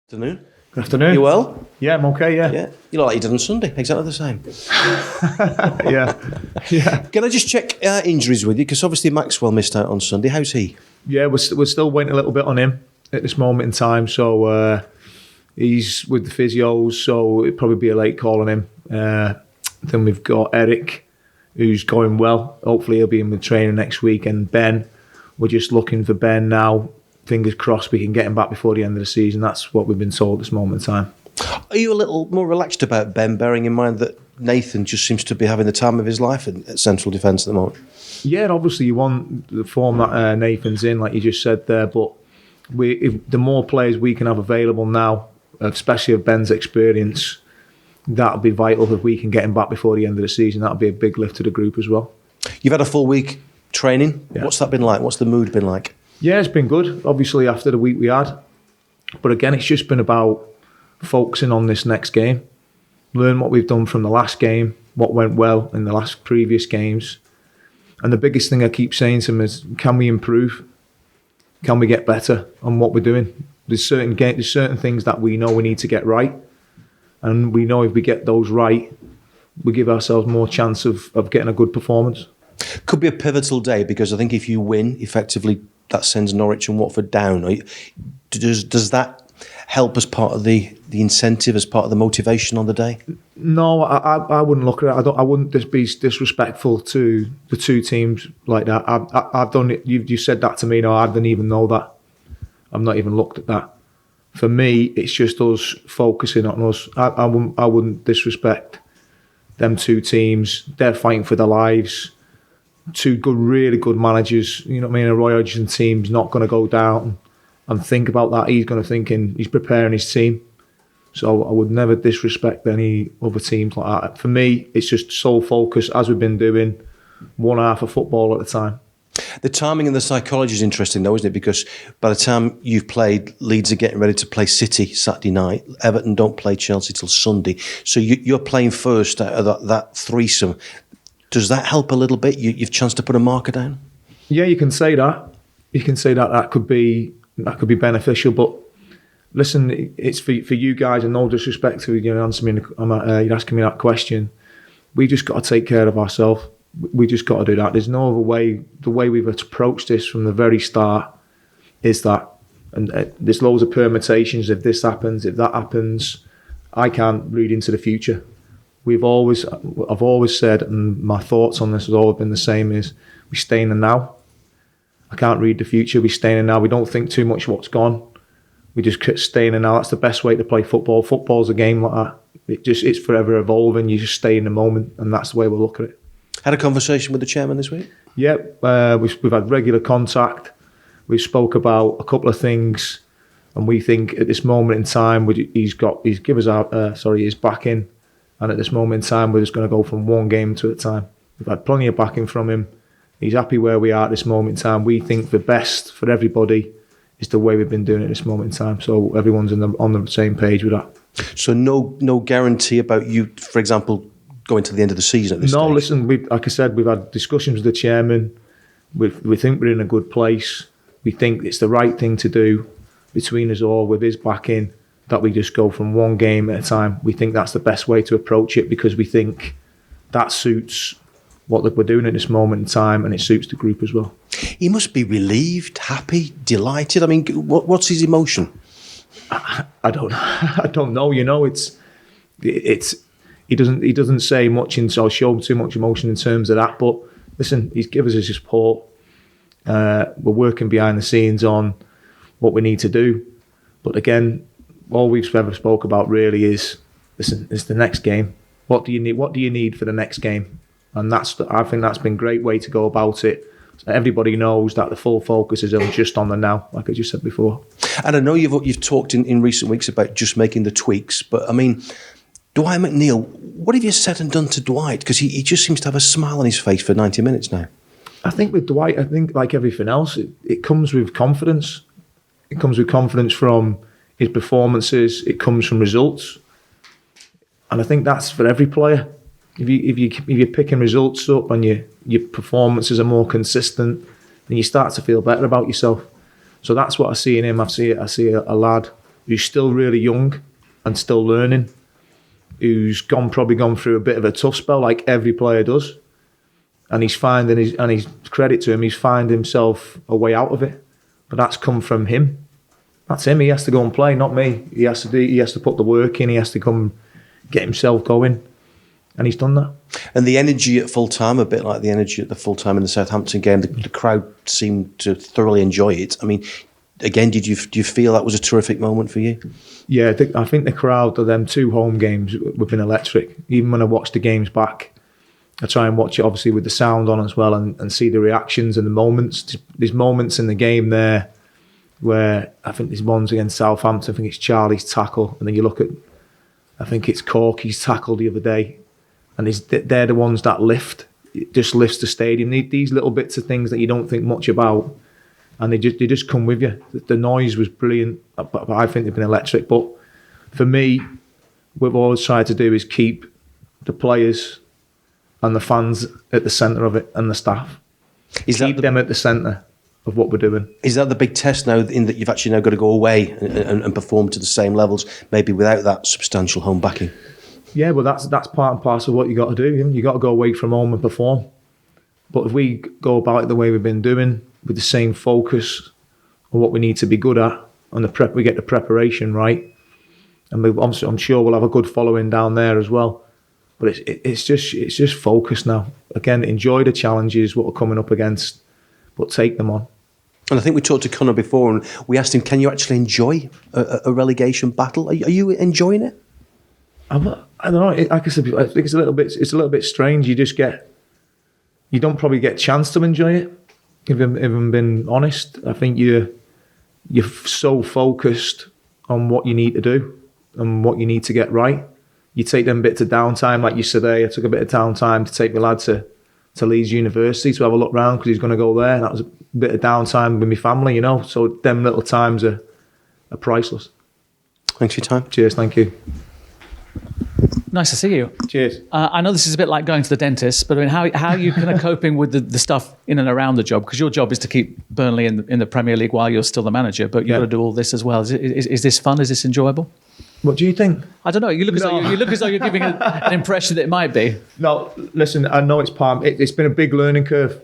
Afternoon. Good afternoon. You well? Yeah, I'm okay, yeah. Yeah. You look like you did on Sunday. Exactly the same. Yeah. Can I just check injuries with you? Because obviously Maxwell missed out on Sunday. How's he? Yeah, we're still waiting a little bit on him at this moment in time. So he's with the physios, so it'd probably be a late call on him. Then we've got Erik, who's going well. Hopefully he'll be in the training next week. And Ben, we're just looking for Ben now. Fingers crossed we can get him back before the end of the season. That's what we've been told at this moment in time. Are you a little more relaxed about Ben, bearing in mind that Nathan just seems to be having the time of his life at central defence at the moment? Yeah, and obviously you want the form that Nathan's in, like you just said there, but the more players we can have available now, especially of Ben's experience, that'll be vital if we can get him back before the end of the season. That'll be a big lift to the group as well. You've had a full week training. Yeah. What's that been like? What's the mood been like? Yeah, it's been good, obviously, after the week we had. But again, it's just been about focusing on this next game. Learn what we've done from the last game, what went well in the last previous games. And the biggest thing I keep saying to him is, can we improve? Can we get better on what we're doing? There's certain things that we know we need to get right. And we know if we get those right, we give ourselves more chance of getting a good performance. Could be a pivotal day, because I think if you win, effectively, that sends Norwich and Watford down. Does that help as part of the incentive, as part of the motivation on the day? No, I wouldn't look at it. I wouldn't just be disrespectful to the two teams like that. I've done it. You said that to me. No, I didn't even know that. I've not even looked at that. For me, it's just us focusing on us. I wouldn't disrespect them two teams. They're fighting for their lives. Two really good managers. You know what I mean? A Roy Hodgson team's not going to go down and think about that. He's going to think he's preparing his team. So I would never disrespect any other teams like that. For me, it's just sole focus, as we've been doing, one half of football at a time. The timing and the psychology is interesting, though, isn't it? Because by the time you've played, Leeds are getting ready to play City Saturday night. Everton don't play Chelsea till Sunday. So you're playing first out of that threesome. Does that help a little bit? You've chanced to put a marker down? Yeah, you can say that. You can say that could be beneficial. But listen, it's for you guys, and no disrespect to you're asking me that question. We just got to take care of ourselves. We just got to do that. There's no other way. The way we've approached this from the very start is that, and there's loads of permutations. If this happens, if that happens, I can't read into the future. I've always said, and my thoughts on this has always been the same, is we stay in the now. I can't read the future. We stay in the now. We don't think too much what's gone. We just stay in the now. That's the best way to play football. Football's a game like that. It's forever evolving. You just stay in the moment, and that's the way we'll look at it. Had a conversation with the chairman this week? Yeah, we've had regular contact. We spoke about a couple of things, and we think at this moment in time, he's given us his backing. And at this moment in time, we're just going to go from one game to a time. We've had plenty of backing from him. He's happy where we are at this moment in time. We think the best for everybody is the way we've been doing it at this moment in time. So everyone's on the same page with that. So no guarantee about you, for example, going to the end of the season at this stage? No, listen, like I said, we've had discussions with the chairman. We think we're in a good place. We think it's the right thing to do between us all with his backing, that we just go from one game at a time. We think that's the best way to approach it, because we think that suits what we're doing at this moment in time, and it suits the group as well. He must be relieved, happy, delighted. I mean, what's his emotion? I don't know. You know, he doesn't say much or show too much emotion in terms of that. But listen, he's given us his support. We're working behind the scenes on what we need to do. But again, all we've ever spoke about really is, listen, it's the next game. What do you need? What do you need for the next game? And I think that's been a great way to go about it. So everybody knows that the full focus is just on the now, like I just said before. And I know you've talked in recent weeks about just making the tweaks, but I mean, Dwight McNeil, what have you said and done to Dwight? Because he just seems to have a smile on his face for 90 minutes now. I think with Dwight, like everything else, it comes with confidence. It comes with confidence from his performances. It comes from results, and I think that's for every player. If you're picking results up and your performances are more consistent, then you start to feel better about yourself. So that's what I see in him. I see a lad who's still really young and still learning, who's probably gone through a bit of a tough spell like every player does, and he's credit to him, he's found himself a way out of it. But that's come from him. That's him. He has to go and play, not me. He has to put the work in. He has to come get himself going, and he's done that. And the energy at full time, a bit like the energy at the full time in the Southampton game, the crowd seemed to thoroughly enjoy it. I mean, again, do you feel that was a terrific moment for you? Yeah, I think the crowd of them 2 home games have been electric. Even when I watch the games back, I try and watch it obviously with the sound on as well, and see the reactions and the moments. There's moments in the game there where I think there's ones against Southampton. I think it's Charlie's tackle, and then you look at, I think it's Corky's tackle the other day, and they're the ones that lift. It just lifts the stadium. These little bits of things that you don't think much about, and they just come with you. The noise was brilliant, but I think they've been electric. But for me, what we've always tried to do is keep the players and the fans at the centre of it, and the staff. Keep them at the centre of what we're doing. Is that the big test now, in that you've actually now got to go away and perform to the same levels, maybe without that substantial home backing? Yeah, well, that's part and parcel of what you got to do. You got to go away from home and perform. But if we go about it the way we've been doing, with the same focus on what we need to be good at, and we get the preparation right, and I'm sure we'll have a good following down there as well. But it's just focus now. Again, enjoy the challenges, what we're coming up against, but take them on. And I think we talked to Connor before, and we asked him, can you actually enjoy a relegation battle? Are you enjoying it? I don't know. Like I said, I think it's a little bit strange. You don't probably get a chance to enjoy it. If I'm being honest, I think you're so focused on what you need to do and what you need to get right. You take them bits of downtime, like you said today. I took a bit of downtime to take my lad to Leeds University to have a look round because he's going to go there. And that was a bit of downtime with my family, you know. So them little times are priceless. Thanks for your time. Cheers, thank you. Nice to see you. Cheers. I know this is a bit like going to the dentist, but I mean, how are you kind of coping with the stuff in and around the job? Because your job is to keep Burnley in the Premier League while you're still the manager, but you've got to do all this as well. Is this fun? Is this enjoyable? What do you think? I don't know. You look as though you're giving an impression that it might be. No, listen. I know it's it's been a big learning curve.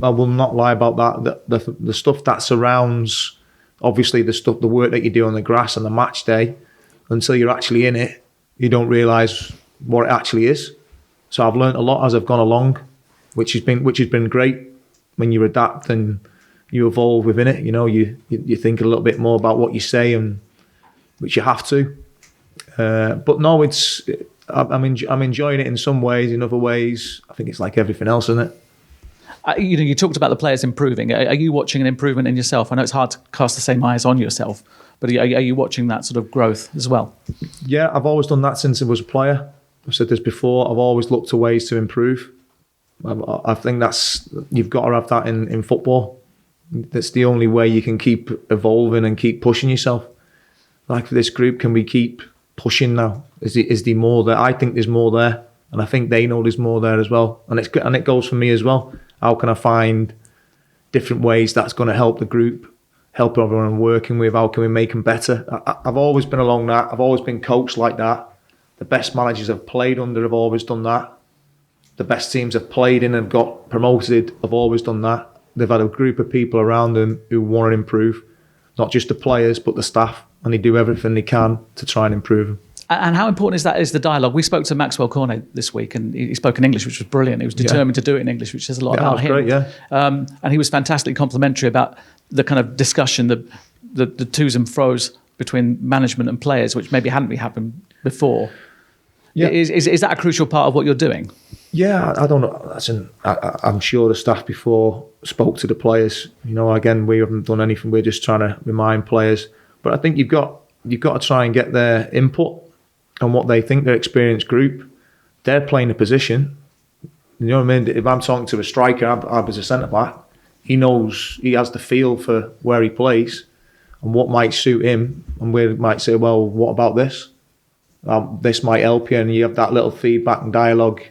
I will not lie about that. The stuff that surrounds, obviously, the work that you do on the grass on the match day, until you're actually in it, you don't realise what it actually is. So I've learned a lot as I've gone along, which has been great. When you adapt and you evolve within it, you know, you think a little bit more about what you say, and which you have to. But no, I'm enjoying it in some ways. In other ways, I think it's like everything else, isn't it? You talked about the players improving. Are you watching an improvement in yourself? I know it's hard to cast the same eyes on yourself, but are you watching that sort of growth as well? Yeah, I've always done that since I was a player. I've said this before. I've always looked to ways to improve. I think you've got to have that in football. That's the only way you can keep evolving and keep pushing yourself. Like for this group, can we keep pushing now? Is there more there? I think there's more there, and I think they know there's more there as well. And it goes for me as well. How can I find different ways that's going to help the group, help everyone I'm working with? How can we make them better? I've always been along that. I've always been coached like that. The best managers I've played under have always done that. The best teams I've played in and got promoted have always done that. They've had a group of people around them who want to improve, not just the players, but the staff, and they do everything they can to try and improve them. And how important is the dialogue? We spoke to Maxwell Cornet this week, and he spoke in English, which was brilliant. He was determined to do it in English, which says a lot about him. Great, yeah. And he was fantastically complimentary about the kind of discussion, the twos and fros between management and players, which maybe hadn't happened before. Yeah. Is that a crucial part of what you're doing? Yeah, I don't know. I'm sure the staff before spoke to the players. You know, again, we haven't done anything. We're just trying to remind players. But I think you've got to try and get their input on what they think, their experienced group. They're playing a position. You know what I mean? If I'm talking to a striker, I'm as a centre-back, he knows, he has the feel for where he plays and what might suit him. And we might say, well, what about this? This might help you. And you have that little feedback and dialogue.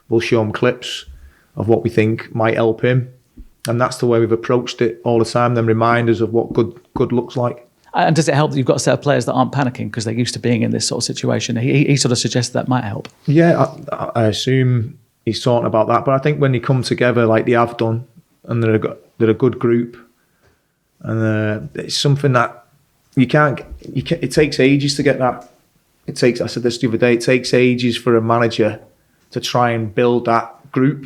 We'll show him clips of what we think might help him. And that's the way we've approached it all the time, them reminders of what good looks like. And does it help that you've got a set of players that aren't panicking because they're used to being in this sort of situation? He sort of suggests that might help. Yeah, I assume he's talking about that. But I think when they come together like they have done, and they're a good group, and it's something that you can't. It takes ages to get that. I said this the other day. It takes ages for a manager to try and build that group,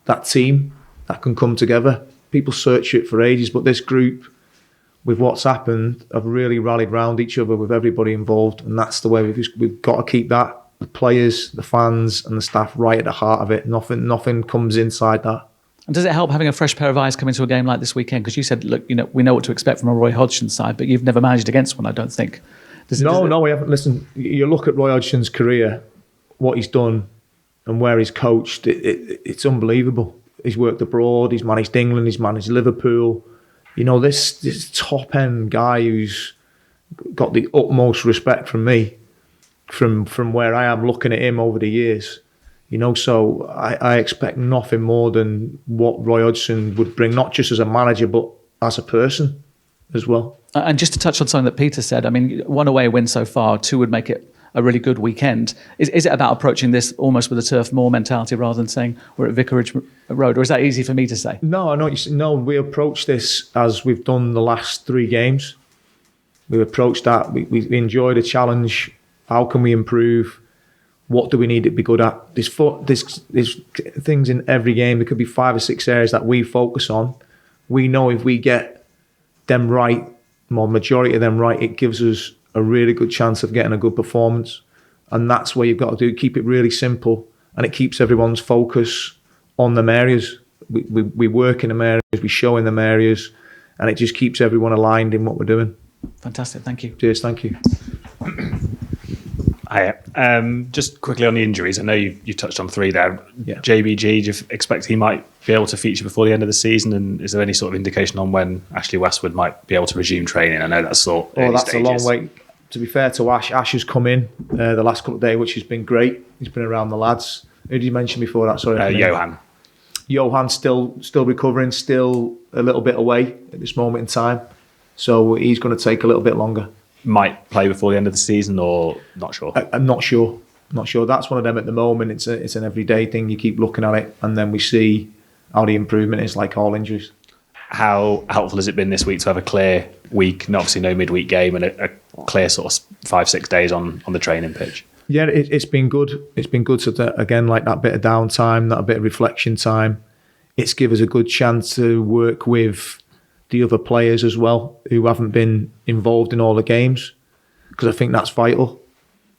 that team that can come together. People search it for ages, but this group, with what's happened, have really rallied round each other with everybody involved, and that's the way we've got to keep that. The players, the fans, and the staff right at the heart of it. Nothing comes inside that. And does it help having a fresh pair of eyes come into a game like this weekend? Because you said, look, we know what to expect from a Roy Hodgson side, but you've never managed against one, I don't think. No, we haven't. Listen, you look at Roy Hodgson's career, what he's done, and where he's coached. It's unbelievable. He's worked abroad. He's managed England. He's managed Liverpool. This top end guy who's got the utmost respect from me, from where I am looking at him over the years. So I expect nothing more than what Roy Hodgson would bring, not just as a manager, but as a person as well. And just to touch on something that Peter said, I mean, 1 away win so far, 2 would make it a really good weekend. Is it about approaching this almost with a Turf Moor mentality rather than saying we're at Vicarage Road, or is that easy for me to say? No, I know what you say. No, we approach this as we've done the last 3 games. We approached that. We enjoyed a challenge. How can we improve? What do we need to be good at? There's things in every game. There could be 5 or 6 areas that we focus on. We know if we get them right, more majority of them right, it gives us a really good chance of getting a good performance. And that's what you've got to do. Keep it really simple, and it keeps everyone's focus on them areas. We work in them areas, we show in them areas, and it just keeps everyone aligned in what we're doing. Fantastic, thank you. Cheers, thank you. Hi. Just quickly on the injuries, I know you touched on 3 there. Yeah. JBG, do you expect he might be able to feature before the end of the season? And is there any sort of indication on when Ashley Westwood might be able to resume training? I know that's early that's stages. a long way. To be fair to Ash, Ash has come in the last couple of days, which has been great. He's been around the lads. Who did you mention before that? Sorry, Johan. Johan's still recovering, still a little bit away at this moment in time. So he's going to take a little bit longer. Might play before the end of the season, or not sure? I'm not sure. That's one of them at the moment. It's an everyday thing. You keep looking at it, and then we see how the improvement is, like all injuries. How helpful has it been this week to have a clear week, and obviously no midweek game, and a clear sort of 5-6 days on the training pitch? Yeah, it's been good. It's been good to, again, like that bit of downtime, that bit of reflection time. It's given us a good chance to work with the other players as well who haven't been involved in all the games, because I think that's vital.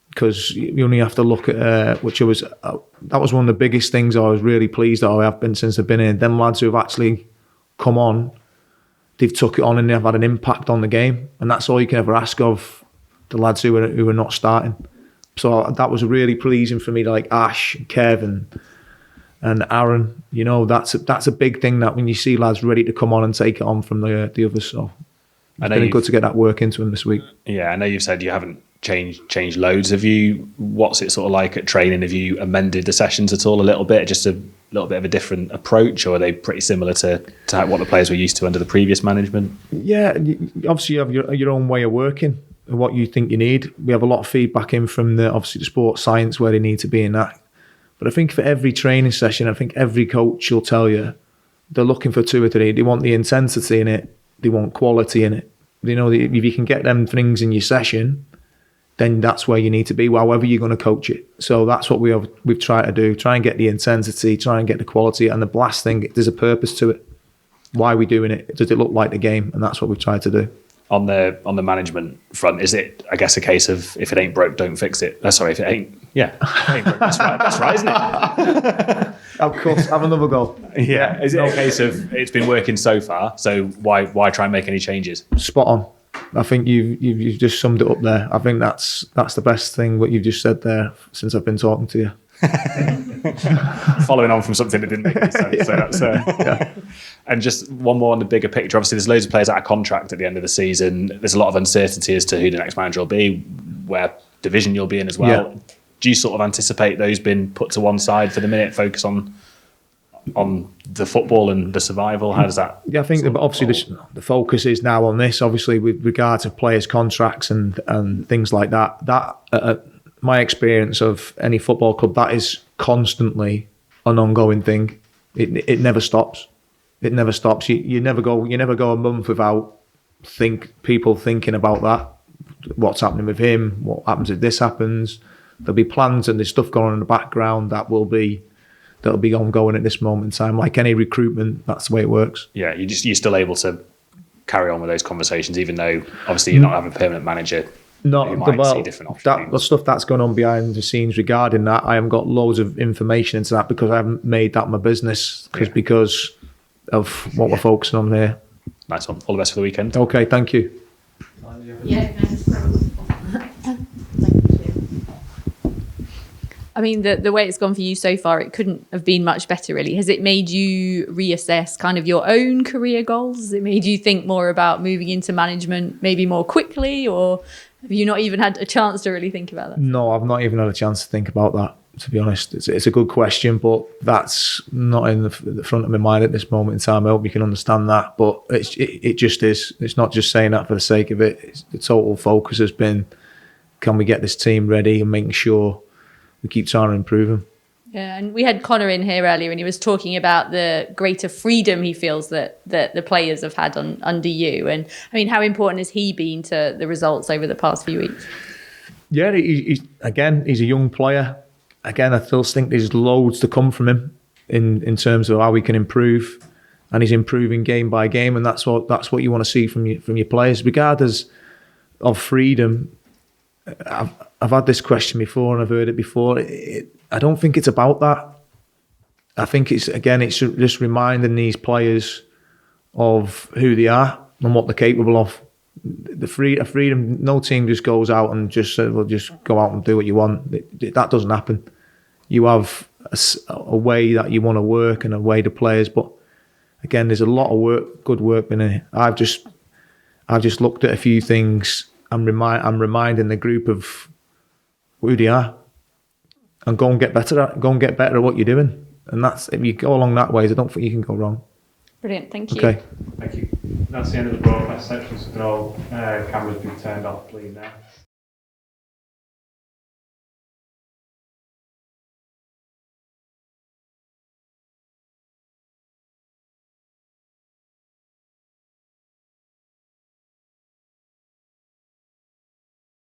Because you only have to look at that was one of the biggest things I was really pleased that I have been since I've been in. Them lads who have actually come on, they've took it on and they've had an impact on the game, and that's all you can ever ask of the lads who are not starting. So that was really pleasing for me, like Ash, Kevin, and Aaron. That's a big thing, that when you see lads ready to come on and take it on from the others. So it's been good to get that work into them this week. Yeah, I know you've said you haven't changed loads. What's it sort of like at training? Have you amended the sessions at all a little bit, just a little bit of a different approach, or are they pretty similar to what the players were used to under the previous management? Yeah, obviously you have your own way of working and what you think you need. We have a lot of feedback in from the sports science where they need to be in that. But I think for every training session, I think every coach will tell you they're looking for 2 or 3. They want the intensity in it. They want quality in it. If you can get them things in your session, then that's where you need to be, however you're going to coach it. So that's what we've tried to do. Try and get the intensity, try and get the quality, and the blast thing, there's a purpose to it. Why are we doing it? Does it look like the game? And that's what we've tried to do. On the management front, is it, I guess, a case of if it ain't broke, don't fix it? Sorry, if it ain't, yeah, it ain't broke, that's right, isn't it? Of course, have another go. Yeah, is it a case of it's been working so far, so why try and make any changes? Spot on. I think you've just summed it up there. I think that's the best thing what you've just said there since I've been talking to you. Following on from something that didn't make any sense. Yeah. So that's yeah. And just one more on the bigger picture. Obviously, there's loads of players out of contract at the end of the season. There's a lot of uncertainty as to who the next manager will be, where division you'll be in as well. Yeah. Do you sort of anticipate those being put to one side for the minute, focus on on the football and the survival? How does that? Yeah, I think that obviously the focus is now on this. Obviously, with regard to players' contracts and things like that. That my experience of any football club, that is constantly an ongoing thing. It never stops. It never stops. You never go a month without people thinking about that. What's happening with him? What happens if this happens? There'll be plans and there's stuff going on in the background that'll be ongoing at this moment in time. Like any recruitment, that's the way it works. Yeah, you're still able to carry on with those conversations, even though obviously you're not having a permanent manager. No, see different options. The stuff that's going on behind the scenes regarding that, I haven't got loads of information into that because I haven't made that my business because of what we're focusing on here. Nice one. All the best for the weekend. Okay, thank you. Yeah, can I just grab Thank you. I mean, the way it's gone for you so far, it couldn't have been much better, really. Has it made you reassess kind of your own career goals? Has it made you think more about moving into management maybe more quickly, or have you not even had a chance to really think about that? No, I've not even had a chance to think about that, to be honest. It's a good question, but that's not in the front of my mind at this moment in time. I hope you can understand that, but it just is. It's not just saying that for the sake of it. The total focus has been, can we get this team ready and making sure we keep trying to improve them. Yeah, and we had Connor in here earlier and he was talking about the greater freedom he feels that the players have had under you. And I mean, how important has he been to the results over the past few weeks? Yeah, he's a young player. Again, I still think there's loads to come from him in terms of how we can improve, and he's improving game by game, and that's what you want to see from your players. Regardless of freedom, I've had this question before and I've heard it before. I don't think it's about that. I think it's just reminding these players of who they are and what they're capable of. The freedom, no team just goes out and just says, well, just go out and do what you want. That doesn't happen. You have a way that you want to work and a way to players, but again, there's a lot of good work in it. I've just looked at a few things. I'm reminding the group of who they are, and go and get better at what you're doing. And that's, if you go along that way, I don't think you can go wrong. Brilliant, thank you. Okay. Thank you. That's the end of the broadcast section, so can all cameras be turned off, please, now?